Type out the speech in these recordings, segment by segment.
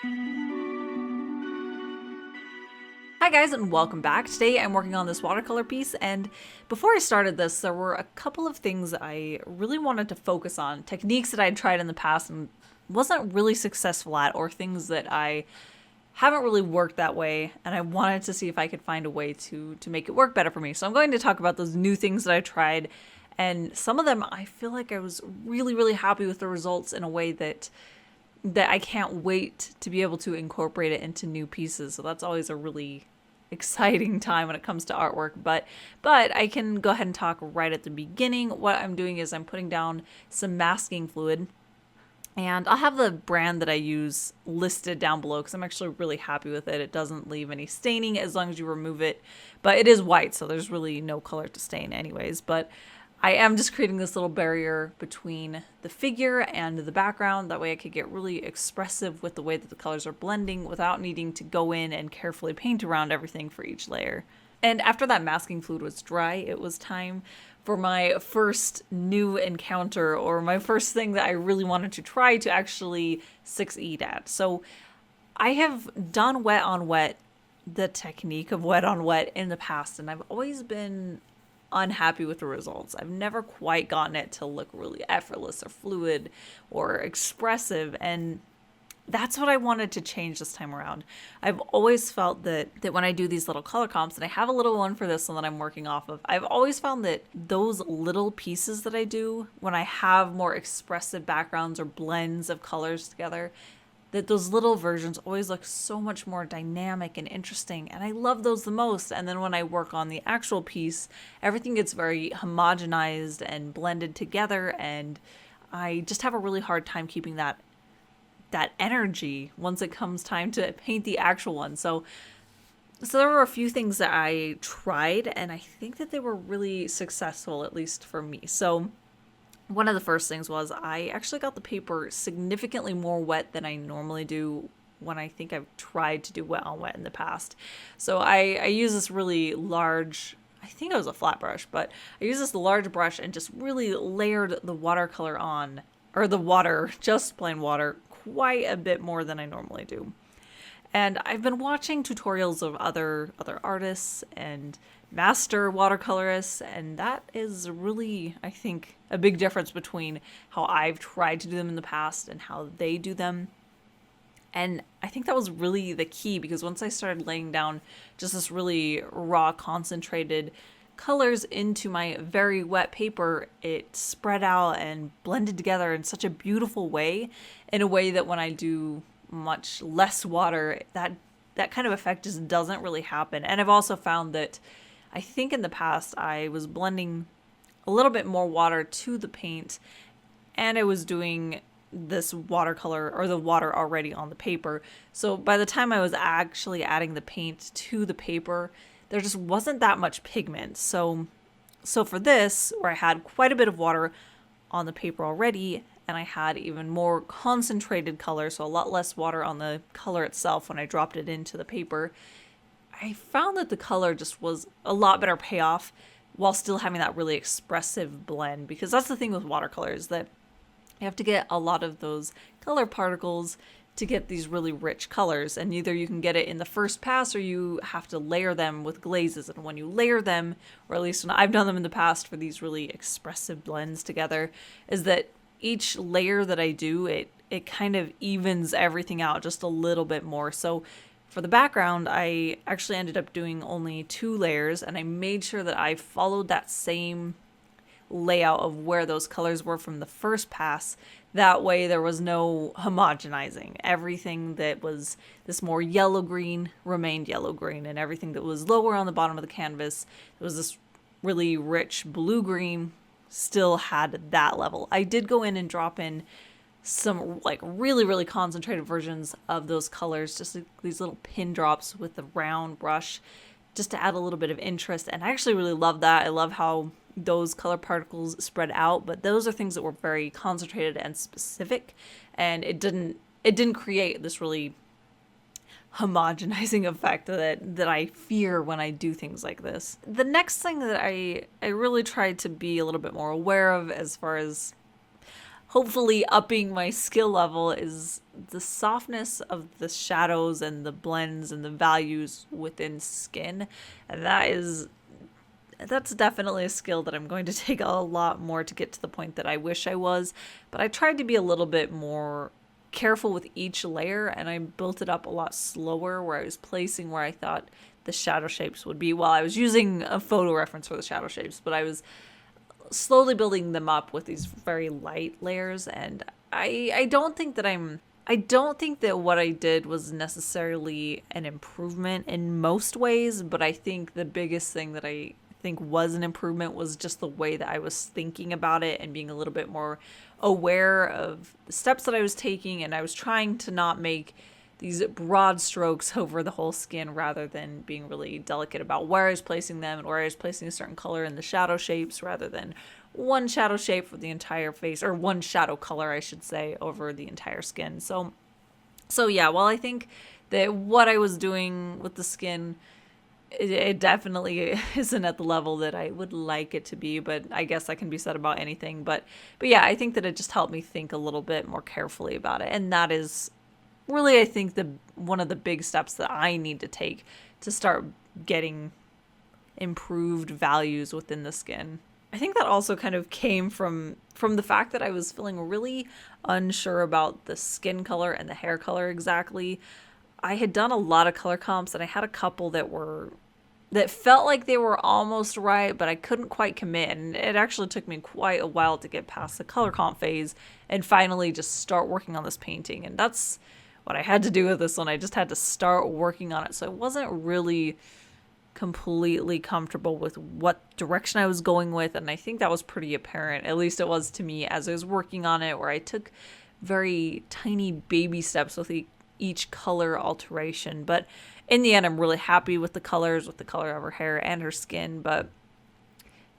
Hi guys and welcome back. Today I'm working on this watercolor piece, and before I started this there were a couple of things that I really wanted to focus on, techniques that I'd tried in the past and wasn't really successful at, or things that I haven't really worked that way, and I wanted to see if I could find a way to make it work better for me. So I'm going to talk about those new things that I tried, and some of them I feel like I was really happy with the results in a way that I can't wait to be able to incorporate it into new pieces. So that's always a really exciting time when it comes to artwork. But I can go ahead and talk right at the beginning. What I'm doing is I'm putting down some masking fluid, and I'll have the brand that I use listed down below because I'm actually really happy with it. It doesn't leave any staining as long as you remove it, but it is white, so there's really no color to stain anyways. But I am just creating this little barrier between the figure and the background. That way I could get really expressive with the way that the colors are blending without needing to go in and carefully paint around everything for each layer. And after that masking fluid was dry, it was time for my first new encounter, or my first thing that I really wanted to try to actually succeed at. So I have done wet on wet, the technique of wet on wet, in the past, and I've always been unhappy with the results. I've never quite gotten it to look really effortless or fluid or expressive, and that's what I wanted to change this time around. I've always felt that when I do these little color comps, and I have a little one for this one that I'm working off of, I've always found that those little pieces that I do when I have more expressive backgrounds or blends of colors together, that those little versions always look so much more dynamic and interesting, and I love those the most. And then when I work on the actual piece, everything gets very homogenized and blended together, and I just have a really hard time keeping that energy once it comes time to paint the actual one. So there were a few things that I tried, and I think that they were really successful, at least for me. So one of the first things was I actually got the paper significantly more wet than I normally do when I think I've tried to do wet on wet in the past. So I use this really large, I think it was a flat brush, but I use this large brush and just really layered the watercolor on, or the water, just plain water, quite a bit more than I normally do. And I've been watching tutorials of other artists and master watercolorists, and that is really, I think, a big difference between how I've tried to do them in the past and how they do them. And I think that was really the key, because once I started laying down just this really raw, concentrated colors into my very wet paper, it spread out and blended together in such a beautiful way, in a way that when I do much less water, that kind of effect just doesn't really happen. And I've also found that I think in the past I was blending a little bit more water to the paint, and I was doing this watercolor, or the water, already on the paper. So by the time I was actually adding the paint to the paper, there just wasn't that much pigment. So for this, where I had quite a bit of water on the paper already, and I had even more concentrated color, so a lot less water on the color itself when I dropped it into the paper, I found that the color just was a lot better payoff while still having that really expressive blend. Because that's the thing with watercolors, that you have to get a lot of those color particles to get these really rich colors, and either you can get it in the first pass or you have to layer them with glazes. And when you layer them, or at least when I've done them in the past for these really expressive blends together, is that each layer that I do, it kind of evens everything out just a little bit more. So for the background, I actually ended up doing only 2 layers, and I made sure that I followed that same layout of where those colors were from the first pass. That way there was no homogenizing. Everything that was this more yellow-green remained yellow-green, and everything that was lower on the bottom of the canvas, it was this really rich blue-green, still had that level. I did go in and drop in some like really concentrated versions of those colors, just like these little pin drops with the round brush, just to add a little bit of interest. And I actually really love that. I love how those color particles spread out, but those are things that were very concentrated and specific, and it didn't create this really homogenizing effect that I fear when I do things like this. The next thing that I really tried to be a little bit more aware of, as far as hopefully upping my skill level, is the softness of the shadows and the blends and the values within skin. And that's definitely a skill that I'm going to take a lot more to get to the point that I wish I was. But I tried to be a little bit more careful with each layer, and I built it up a lot slower, where I was placing where I thought the shadow shapes would be. Well, I was using a photo reference for the shadow shapes, but I was slowly building them up with these very light layers. And I don't think that what I did was necessarily an improvement in most ways, but I think the biggest thing that I think was an improvement was just the way that I was thinking about it and being a little bit more aware of the steps that I was taking. And I was trying to not make these broad strokes over the whole skin, rather than being really delicate about where I was placing them and where I was placing a certain color in the shadow shapes, rather than one shadow shape for the entire face, or one shadow color, I should say, over the entire skin. So yeah, while I think that what I was doing with the skin, it definitely isn't at the level that I would like it to be, but I guess that can be said about anything. But yeah, I think that it just helped me think a little bit more carefully about it. And that is really, I think, one of the big steps that I need to take to start getting improved values within the skin. I think that also kind of came from the fact that I was feeling really unsure about the skin color and the hair color exactly. I had done a lot of color comps, and I had a couple that felt like they were almost right, but I couldn't quite commit. And it actually took me quite a while to get past the color comp phase and finally just start working on this painting. And that's what I had to do with this one. I just had to start working on it. So I wasn't really completely comfortable with what direction I was going with. And I think that was pretty apparent, at least it was to me as I was working on it, where I took very tiny baby steps with each color alteration. But in the end, I'm really happy with the colors, with the color of her hair and her skin. But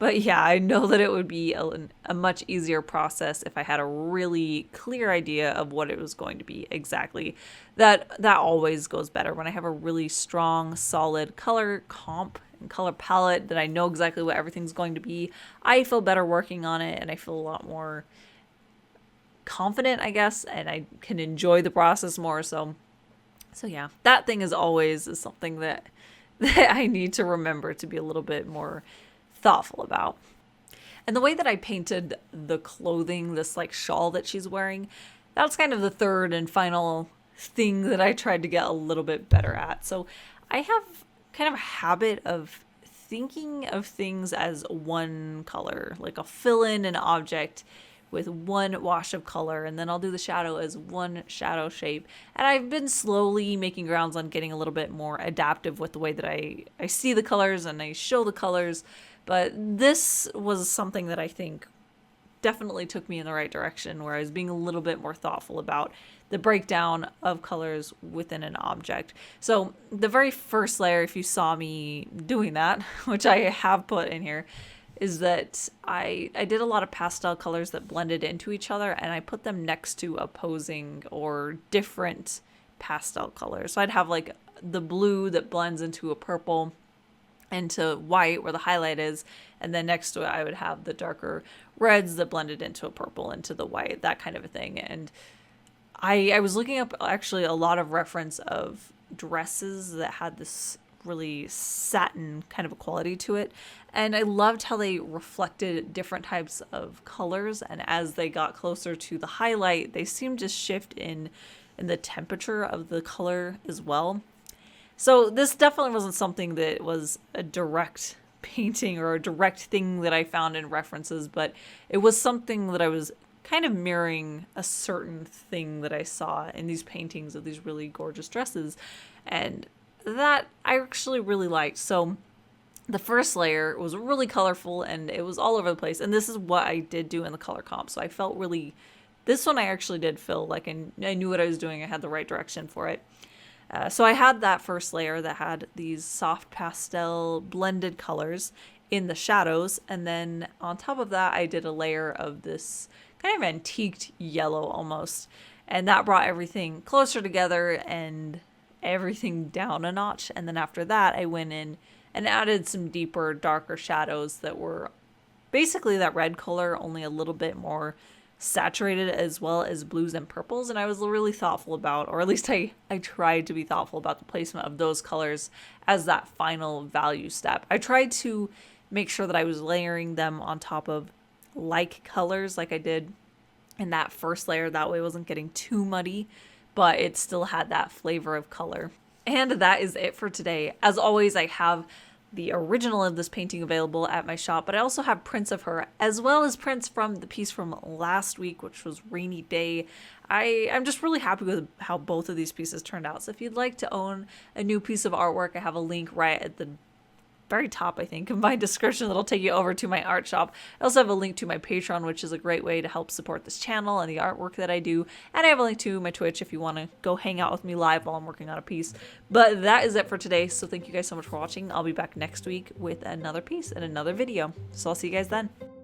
yeah, I know that it would be a much easier process if I had a really clear idea of what it was going to be exactly. That always goes better when I have a really strong, solid color comp and color palette, that I know exactly what everything's going to be. I feel better working on it, and I feel a lot more confident, I guess, and I can enjoy the process more. So yeah, that thing is something that I need to remember to be a little bit more thoughtful about. And the way that I painted the clothing, this like shawl that she's wearing, that's kind of the third and final thing that I tried to get a little bit better at. So I have kind of a habit of thinking of things as one color, like I'll fill in an object with one wash of color, and then I'll do the shadow as one shadow shape. And I've been slowly making grounds on getting a little bit more adaptive with the way that I see the colors and I show the colors. But this was something that I think definitely took me in the right direction, where I was being a little bit more thoughtful about the breakdown of colors within an object. So the very first layer, if you saw me doing that, which I have put in here, is that I did a lot of pastel colors that blended into each other, and I put them next to opposing or different pastel colors. So I'd have like the blue that blends into a purple, into white where the highlight is, and then next to it I would have the darker reds that blended into a purple, into the white, that kind of a thing. And I was looking up actually a lot of reference of dresses that had this really satin kind of a quality to it, and I loved how they reflected different types of colors, and as they got closer to the highlight, they seemed to shift in the temperature of the color as well. So this definitely wasn't something that was a direct painting or a direct thing that I found in references, but it was something that I was kind of mirroring a certain thing that I saw in these paintings of these really gorgeous dresses, and that I actually really liked. So the first layer was really colorful and it was all over the place, and this is what I did do in the color comp. So I felt really, this one I actually did feel like I knew what I was doing. I had the right direction for it. So I had that first layer that had these soft pastel blended colors in the shadows, and then on top of that I did a layer of this kind of antiqued yellow almost, and that brought everything closer together and everything down a notch. And then after that I went in and added some deeper, darker shadows that were basically that red color, only a little bit more saturated as well as blues and purples, and I was really thoughtful about, or at least I tried to be thoughtful about the placement of those colors as that final value step. I tried to make sure that I was layering them on top of like colors like I did in that first layer. That way it wasn't getting too muddy, but it still had that flavor of color. And that is it for today. As always, I have the original of this painting available at my shop, but I also have prints of her, as well as prints from the piece from last week, which was Rainy Day. I'm just really happy with how both of these pieces turned out. So if you'd like to own a new piece of artwork, I have a link right at the very top, I think, in my description that'll take you over to my art shop. I also have a link to my Patreon, which is a great way to help support this channel and the artwork that I do. And I have a link to my Twitch if you want to go hang out with me live while I'm working on a piece. But that is it for today. So thank you guys so much for watching. I'll be back next week with another piece and another video. So I'll see you guys then.